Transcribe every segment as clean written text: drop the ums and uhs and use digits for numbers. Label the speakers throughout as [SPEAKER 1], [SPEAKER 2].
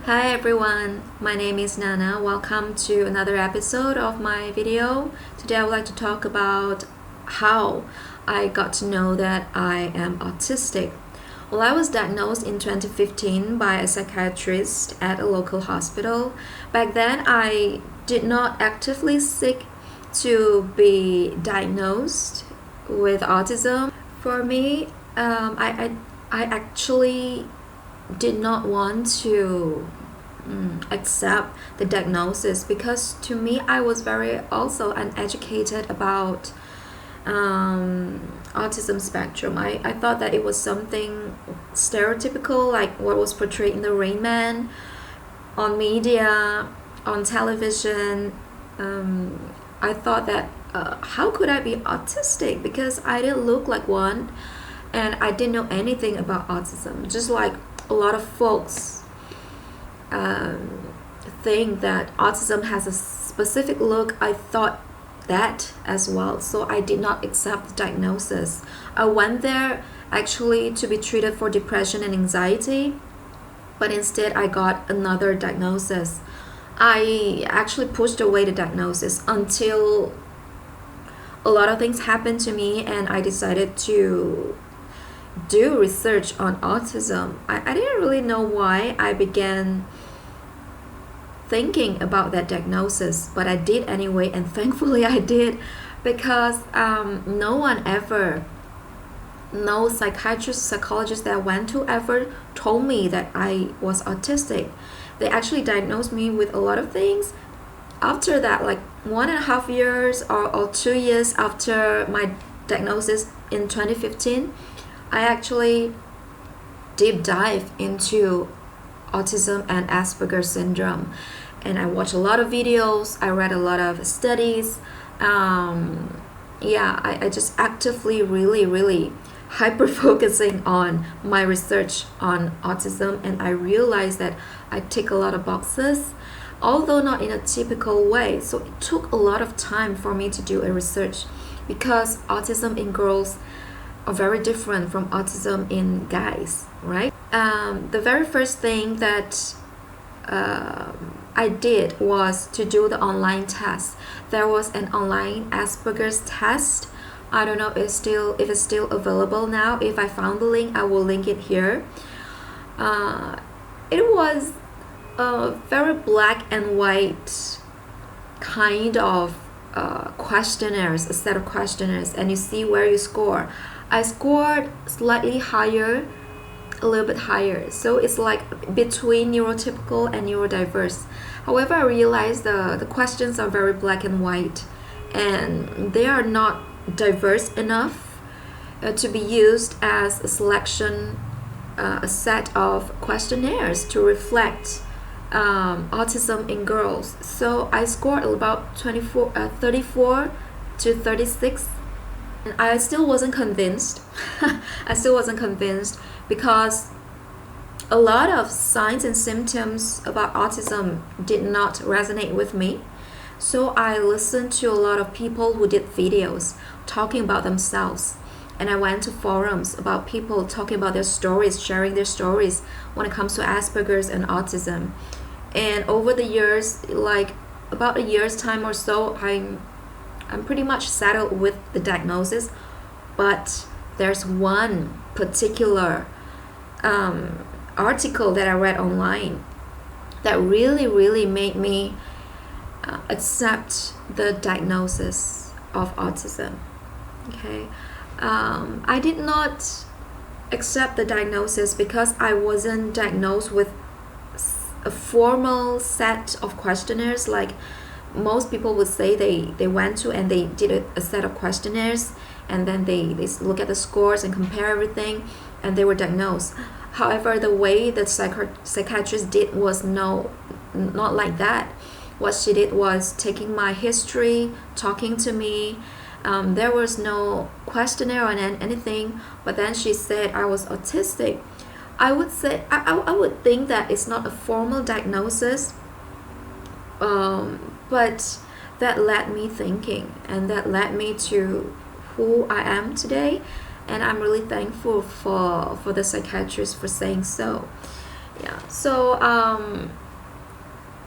[SPEAKER 1] Hi everyone, my name is Nana. Welcome to another episode of my video. Today I would like to talk about how I got to know that I am autistic. Well, I was diagnosed in 2015 by a psychiatrist at a local hospital. Back then, I did not actively seek to be diagnosed with autism. For me, I actually did not want to accept the diagnosis because to me I was very also uneducated about autism spectrum. I thought that it was something stereotypical, like what was portrayed in the Rain Man, on media, on television. I thought that how could I be autistic, because I didn't look like one and I didn't know anything about autism. Just like a lot of folks think that autism has a specific look, I thought that as well. So I did not accept the diagnosis. I went there actually to be treated for depression and anxiety, but instead I got another diagnosis. I actually pushed away the diagnosis until a lot of things happened to me and I decided to do research on autism. I didn't really know why I began thinking about that diagnosis, but I did anyway, and thankfully I did, because no psychiatrist, psychologist that I went to ever told me that I was autistic. They actually diagnosed me with a lot of things. After that, like 1.5 years or 2 years after my diagnosis in 2015, I actually deep dive into autism and Asperger's syndrome, and I watched a lot of videos, I read a lot of studies. I just actively really hyper focusing on my research on autism, and I realized that I tick a lot of boxes, although not in a typical way. So it took a lot of time for me to do a research, because autism in girls are very different from autism in guys, right? The very first thing that I did was to do the online test. There was an online Asperger's test. I don't know if it's still available now. If I found the link, I will link it here. It was a very black and white kind of questionnaires, a set of questionnaires, and you see where you score. I scored slightly higher, a little bit higher, so it's like between neurotypical and neurodiverse. However, I realized the questions are very black and white, and they are not diverse enough to be used as a selection, a set of questionnaires to reflect autism in girls. So I scored about 34 to 36. And I still wasn't convinced. Because a lot of signs and symptoms about autism did not resonate with me. So I listened to a lot of people who did videos talking about themselves. And I went to forums about people talking about their stories, sharing their stories when it comes to Asperger's and autism. And over the years, like about a year's time or so, I'm pretty much settled with the diagnosis. But there's one particular article that I read online that really made me accept the diagnosis of autism. Okay, I did not accept the diagnosis because I wasn't diagnosed with a formal set of questionnaires like most people would say they went to, and they did a set of questionnaires, and then they look at the scores and compare everything, and they were diagnosed. However, the way the psychiatrist did was not like that. What she did was taking my history, talking to me. There was no questionnaire or anything, but then she said I was autistic. I would say I would think that it's not a formal diagnosis, but that led me thinking, and that led me to who I am today, and I'm really thankful for the psychiatrist for saying so. Yeah, So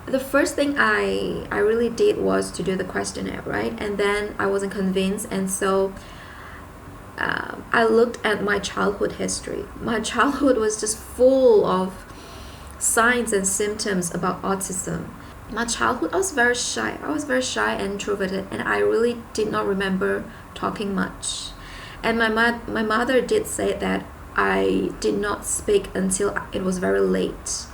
[SPEAKER 1] the first thing I really did was to do the questionnaire, right? And then I wasn't convinced, and so I looked at my childhood history. My childhood was just full of signs and symptoms about autism. My childhood, I was very shy. I was very shy and introverted, and I really did not remember talking much. And my mother did say that I did not speak until it was very late.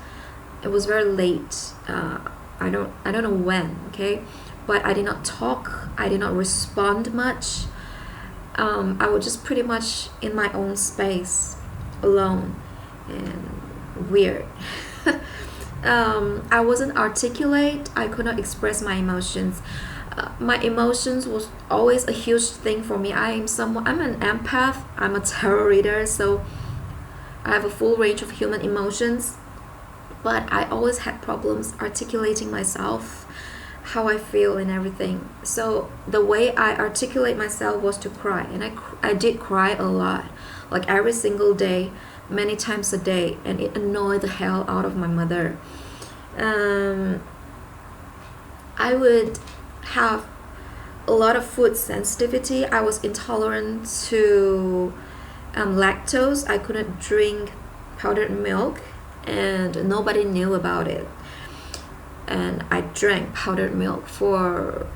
[SPEAKER 1] It was very late. I don't know when. Okay, but I did not talk. I did not respond much. I was just pretty much in my own space, alone, and weird. I wasn't articulate. I could not express my emotions. My emotions was always a huge thing for me. I'm an empath. I'm a tarot reader, so I have a full range of human emotions. But I always had problems articulating myself, how I feel and everything. So the way I articulate myself was to cry, and I did cry a lot, like every single day, many times a day, and it annoyed the hell out of my mother. I would have a lot of food sensitivity. I was intolerant to lactose. I couldn't drink powdered milk, and nobody knew about it. And I drank powdered milk for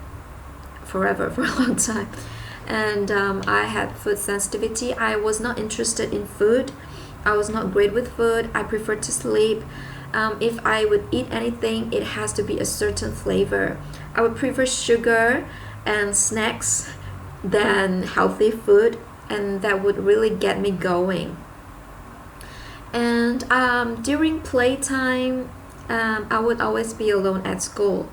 [SPEAKER 1] forever, for a long time. And I had food sensitivity. I was not interested in food. I was not great with food. I preferred to sleep. If I would eat anything, it has to be a certain flavor. I would prefer sugar and snacks than healthy food, and that would really get me going. And during playtime, I would always be alone at school.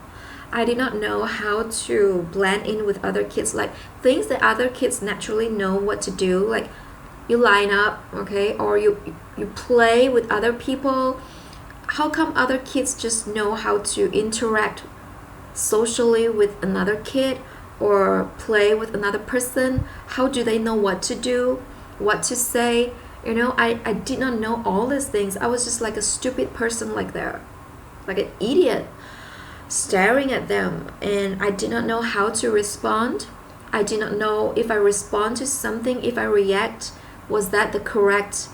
[SPEAKER 1] I did not know how to blend in with other kids, like things that other kids naturally know what to do, like you line up, okay, or you play with other people. How come other kids just know how to interact socially with another kid or play with another person? How do they know what to do, what to say? I did not know all these things. I was just like a stupid person, like an idiot, staring at them, and I did not know how to respond. I did not know if I respond to something, if I react, was that the correct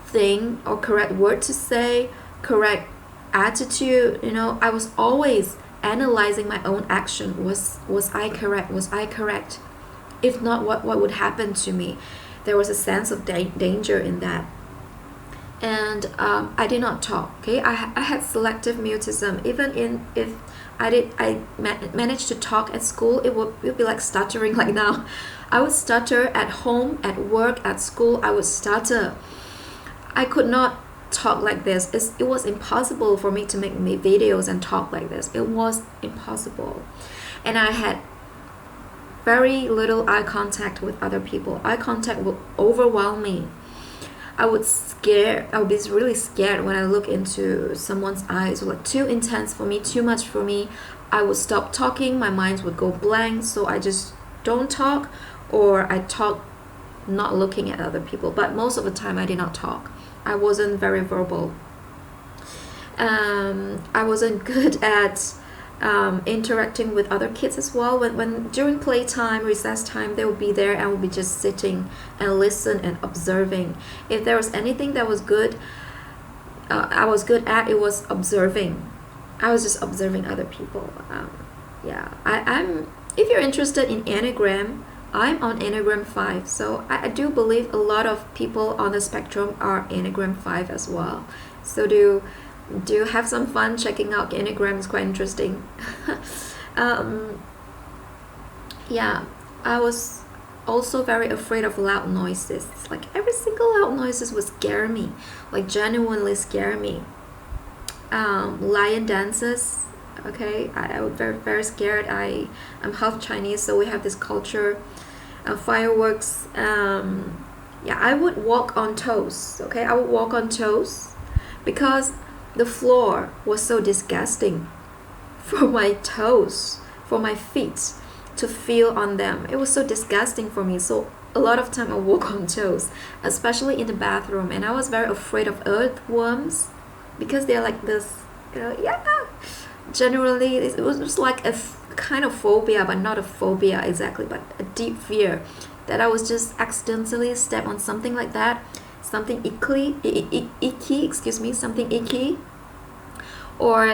[SPEAKER 1] thing or correct word to say, correct attitude. I was always analyzing my own action. Was I correct? Was I correct? If not, what would happen to me? There was a sense of danger in that. And I did not talk. Okay, I had selective mutism. Even if I managed to talk at school, it would be like stuttering like now. I would stutter at home, at work, at school. I would stutter. I could not talk like this. It was impossible for me to make videos and talk like this. It was impossible. And I had very little eye contact with other people. Eye contact would overwhelm me. I would be really scared when I look into someone's eyes. Like too intense for me, too much for me. I would stop talking. My mind would go blank. So I just don't talk, or I talk not looking at other people. But most of the time I did not talk. I wasn't very verbal. I wasn't good at interacting with other kids as well. When during playtime, recess time, they would be there and would be just sitting and listen and observing. If there was anything that was good, I was good at, it was observing. I was just observing other people. I'm. If you're interested in Enneagram, I'm on Enneagram 5, so I do believe a lot of people on the spectrum are Enneagram 5 as well. So do have some fun checking out Enneagram. It's quite interesting. I was also very afraid of loud noises. Like every single loud noises would scare me, like genuinely scare me. Lion dances. Okay, I was very, very scared. I'm half Chinese, so we have this culture. Fireworks. I would walk on toes. Okay, I would walk on toes because the floor was so disgusting for my toes, for my feet to feel on them. It was so disgusting for me. So a lot of time I walk on toes, especially in the bathroom. And I was very afraid of earthworms. because they're like this, yeah. Generally, it was like a kind of phobia, but not a phobia exactly, but a deep fear that I was just accidentally step on something like that, something icky, excuse me, something icky, or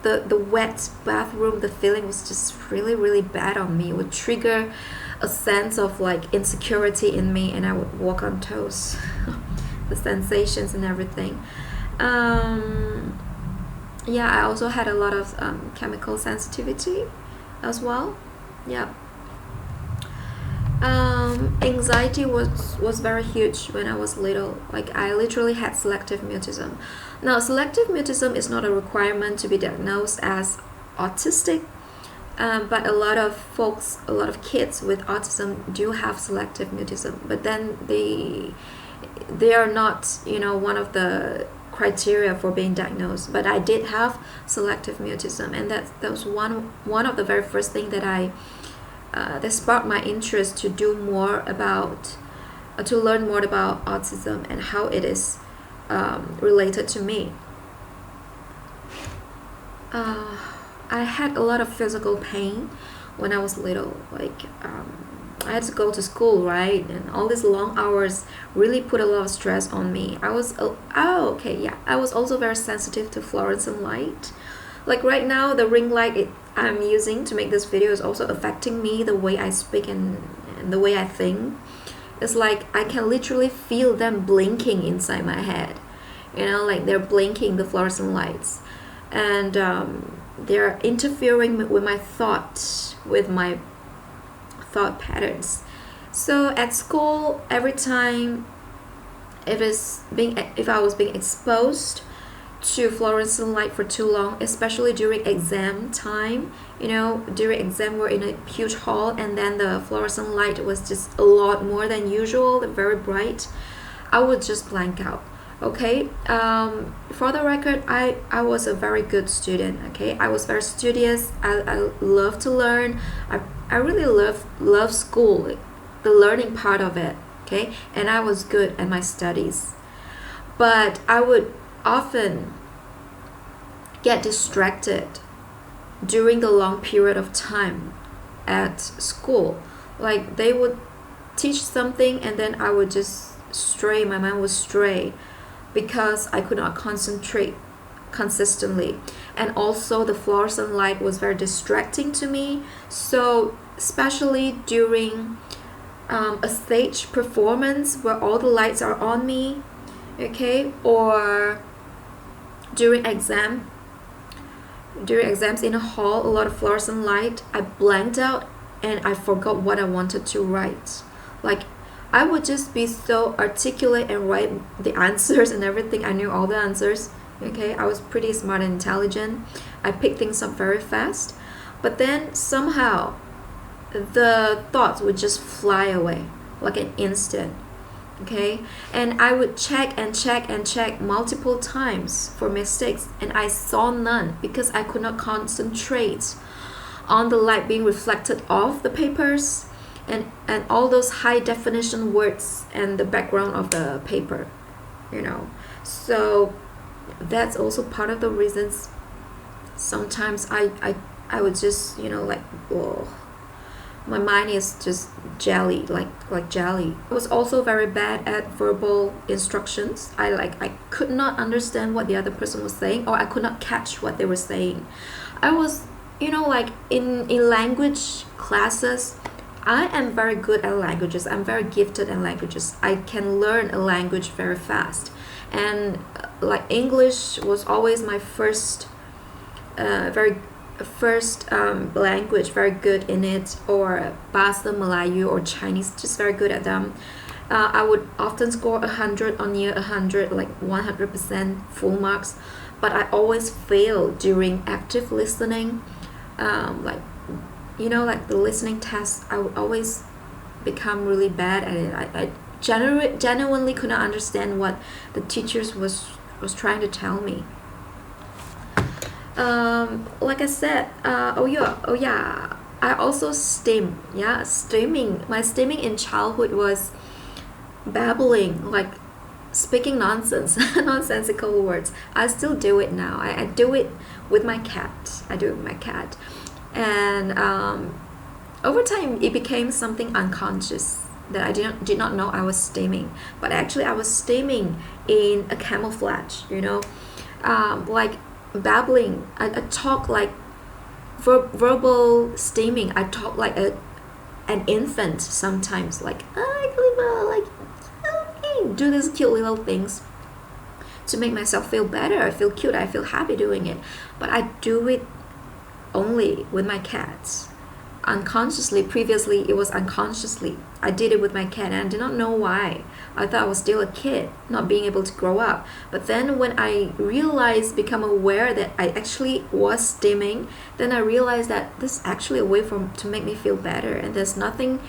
[SPEAKER 1] the wet bathroom. The feeling was just really, really bad on me. It would trigger a sense of like insecurity in me, and I would walk on toes. The sensations and everything. Yeah, I also had a lot of chemical sensitivity as well. Yeah. Anxiety was very huge when I was little. Like, I literally had selective mutism. Now, selective mutism is not a requirement to be diagnosed as autistic, but a lot of kids with autism do have selective mutism, but then they are not one of the criteria for being diagnosed. But I did have selective mutism, and that was one of the very first thing that that sparked my interest to do more about to learn more about autism and how it is related to me. I had a lot of physical pain when I was little. Like, I had to go to school, right? And all these long hours really put a lot of stress on me. I was I was also very sensitive to fluorescent light. Like right now, the ring light I'm using to make this video is also affecting me, the way I speak and the way I think. It's like I can literally feel them blinking inside my head. Like they're blinking, the fluorescent lights, and they're interfering with my thoughts, with my thought patterns. So at school, every time if I was being exposed to fluorescent light for too long, especially during exam time, during exam we're in a huge hall, and then the fluorescent light was just a lot more than usual, very bright, I would just blank out. Okay, for the record, I was a very good student. Okay, I was very studious. I love to learn. I really love school, the learning part of it. Okay, and I was good at my studies, but I would often get distracted during the long period of time at school. Like, they would teach something, and then I would just stray, my mind would stray, because I could not concentrate consistently. And also the fluorescent light was very distracting to me. So especially during a stage performance where all the lights are on me, okay, or during exams in a hall, a lot of fluorescent light, I blanked out and I forgot what I wanted to write. Like, I would just be so articulate and write the answers and everything. I knew all the answers. Okay, I was pretty smart and intelligent. I picked things up very fast. But then somehow the thoughts would just fly away like an instant. Okay, and I would check multiple times for mistakes, and I saw none because I could not concentrate on the light being reflected off the papers and all those high definition words and the background of the paper, so that's also part of the reasons sometimes I would just like, whoa, my mind is just jelly, like jelly. I was also very bad at verbal instructions. I could not understand what the other person was saying, or I could not catch what they were saying. I was like in language classes, I am very good at languages. I'm very gifted in languages. I can learn a language very fast. And like English was always my first language, very good in it, or Bahasa Melayu or Chinese, just very good at them. I would often score 100 or near 100, like 100% full marks, but I always fail during active listening. Like the listening test, I would always become really bad at it. I genuinely could not understand what the teachers was trying to tell me. Like I said, I also stim. My stimming in childhood was babbling, like speaking nonsense, nonsensical words. I still do it now. I do it with my cat. I do it with my cat. And over time, it became something unconscious that I did not know I was stimming. But actually, I was stimming in a camouflage, like babbling. I talk like verbal stimming. I talk like an infant sometimes, like do these cute little things to make myself feel better. I feel cute, I feel happy doing it. But I do it only with my cats. Unconsciously, previously it was unconsciously. I did it with my cat and I did not know why. I thought I was still a kid, not being able to grow up. But then when I become aware that I actually was stimming, then I realized that this is actually a way to make me feel better, and there's nothing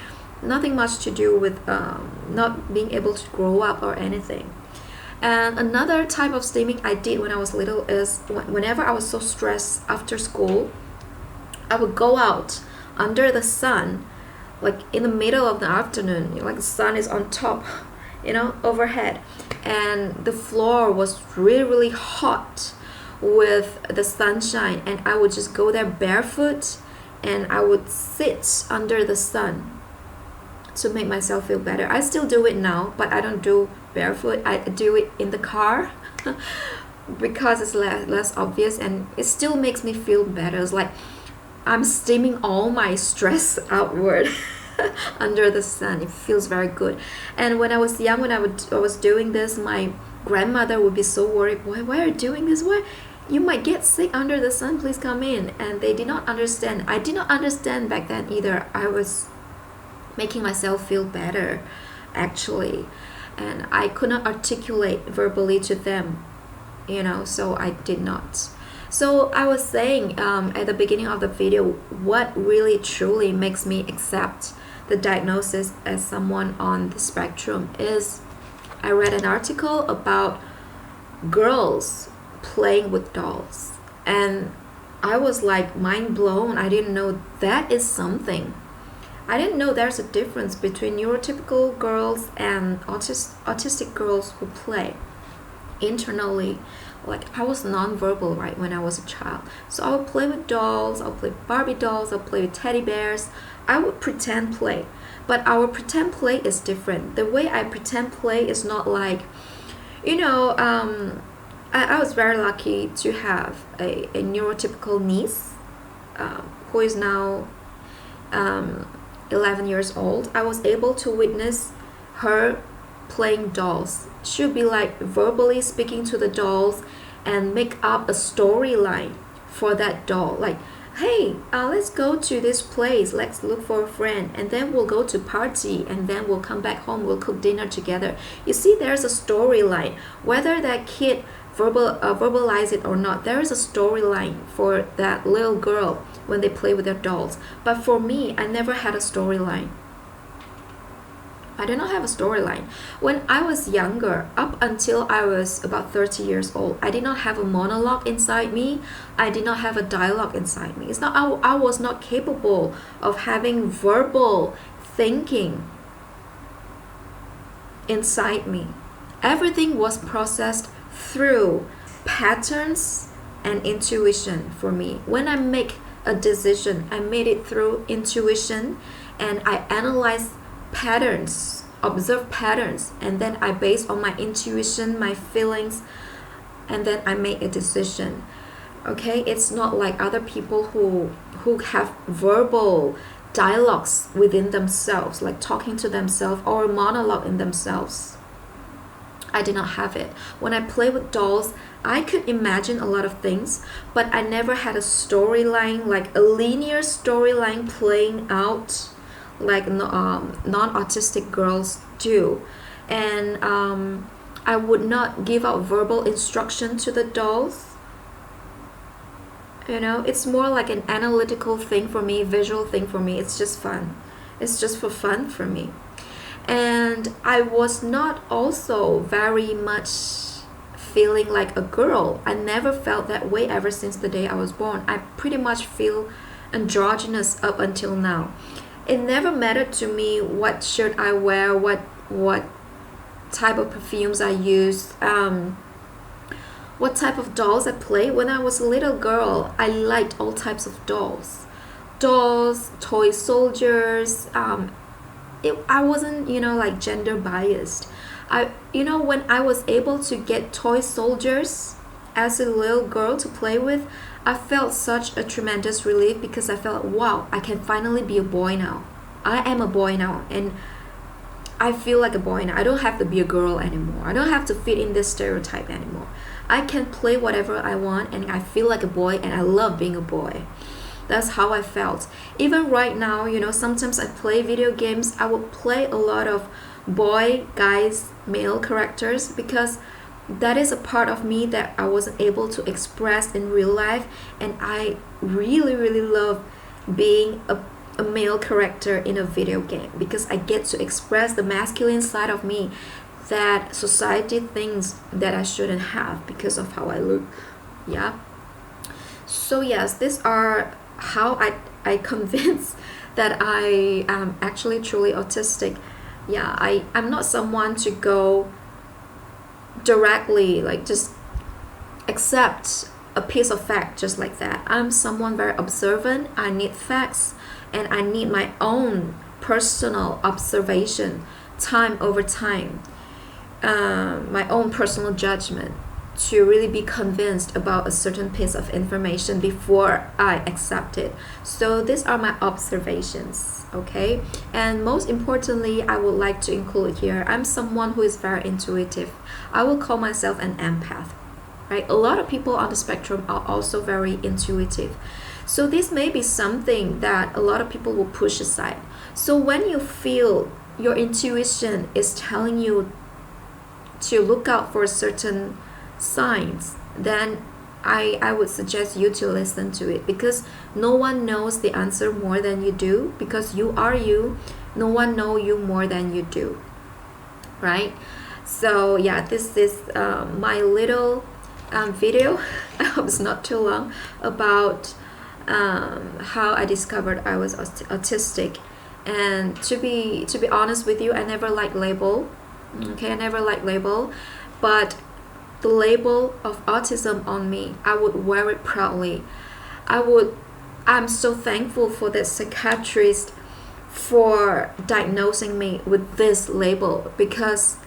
[SPEAKER 1] much to do with not being able to grow up or anything. And another type of stimming I did when I was little is whenever I was so stressed after school, I would go out under the sun, like in the middle of the afternoon, like the sun is on top, overhead, and the floor was really, really hot with the sunshine, and I would just go there barefoot and I would sit under the sun to make myself feel better. I still do it now, but I don't do barefoot. I do it in the car because it's less obvious, and it still makes me feel better. It's like I'm steaming all my stress outward under the sun. It feels very good. And when I was young, when I was doing this, my grandmother would be so worried. Why are you doing this? Why? You might get sick under the sun. Please come in. And they did not understand. I did not understand back then either. I was making myself feel better, actually. And I could not articulate verbally to them, so I did not. So I was saying at the beginning of the video, what really truly makes me accept the diagnosis as someone on the spectrum is I read an article about girls playing with dolls, and I was like mind blown. I didn't know that is something. I didn't know there's a difference between neurotypical girls and autistic girls who play internally. Like I was non-verbal, right, when I was a child. So I would play with dolls, I'll play with Barbie dolls, I'll play with teddy bears. I would pretend play. But our pretend play is different. The way I pretend play is not like, I was very lucky to have a neurotypical niece who is now 11 years old. I was able to witness her playing dolls. She would be like verbally speaking to the dolls and make up a storyline for that doll. Like, hey, let's go to this place. Let's look for a friend. And then we'll go to party. And then we'll come back home. We'll cook dinner together. You see, there's a storyline. Whether that kid verbalize it or not, there is a storyline for that little girl when they play with their dolls. But for me, I never had a storyline. I did not have a storyline. When I was younger, up until I was about 30 years old, I did not have a monologue inside me. I did not have a dialogue inside me. It's not I was not capable of having verbal thinking inside me. Everything was processed through patterns and intuition for me. When I make a decision, I made it through intuition, and I analyzed patterns, observe patterns, and then I base on my intuition, my feelings, and then I make a decision. Okay, it's not like other people who have verbal dialogues within themselves, like talking to themselves or monologue in themselves. I did not have it. When I play with dolls, I could imagine a lot of things, but I never had a storyline, like a linear storyline playing out like non-autistic girls do. And I would not give out verbal instruction to the dolls. It's more like an analytical thing for me, visual thing for me. It's just fun. It's just for fun for me. And I was not also very much feeling like a girl. I never felt that way ever since the day I was born. I pretty much feel androgynous up until now. It never mattered to me what shirt I wear, what type of perfumes I use, what type of dolls I play. When I was a little girl, I liked all types of dolls, toy soldiers. I wasn't, like gender biased. When I was able to get toy soldiers as a little girl to play with, I felt such a tremendous relief, because I felt, wow, I can finally be a boy now. I am a boy now, and I feel like a boy now. I don't have to be a girl anymore. I don't have to fit in this stereotype anymore. I can play whatever I want, and I feel like a boy, and I love being a boy. That's how I felt. Even right now, sometimes I play video games. I will play a lot of guys, male characters, because that is a part of me that I wasn't able to express in real life, and I really, really love being a male character in a video game, because I get to express the masculine side of me that society thinks that I shouldn't have because of how I look. Yeah. So yes, these are how I convinced that I am actually truly autistic. Yeah, I'm not someone to go directly, like just accept a piece of fact just like that. I'm someone very observant. I need facts, and I need my own personal observation, time over time, my own personal judgment, to really be convinced about a certain piece of information before I accept it. So these are my observations, okay? And most importantly, I would like to include here, I'm someone who is very intuitive. I will call myself an empath, right? A lot of people on the spectrum are also very intuitive. So this may be something that a lot of people will push aside. So when you feel your intuition is telling you to look out for certain signs, then I would suggest you to listen to it, because no one knows the answer more than you do, because you are you. No one knows you more than you do, right? So yeah, this is my little video. I hope it's not too long, about how I discovered I was autistic. And to be honest with you, I never liked label. Okay, I never liked label, but the label of autism on me, I would wear it proudly. I'm so thankful for the psychiatrist for diagnosing me with this label, because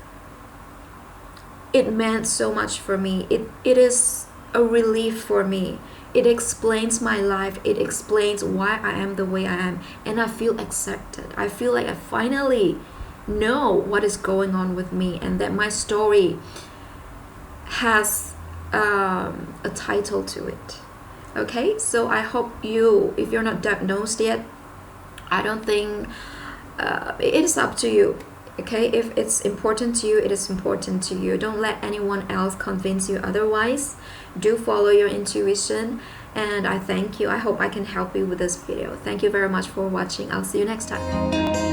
[SPEAKER 1] it meant so much for me. It is a relief for me. It explains my life. It explains why I am the way I am, and I feel accepted. I feel like I finally know what is going on with me, and that my story has a title to it. Okay, so I hope you, if you're not diagnosed yet, I don't think it is up to you. Okay, if it's important to you, it is important to you. Don't let anyone else convince you otherwise. Do follow your intuition, and I thank you. I hope I can help you with this video. Thank you very much for watching. I'll see you next time.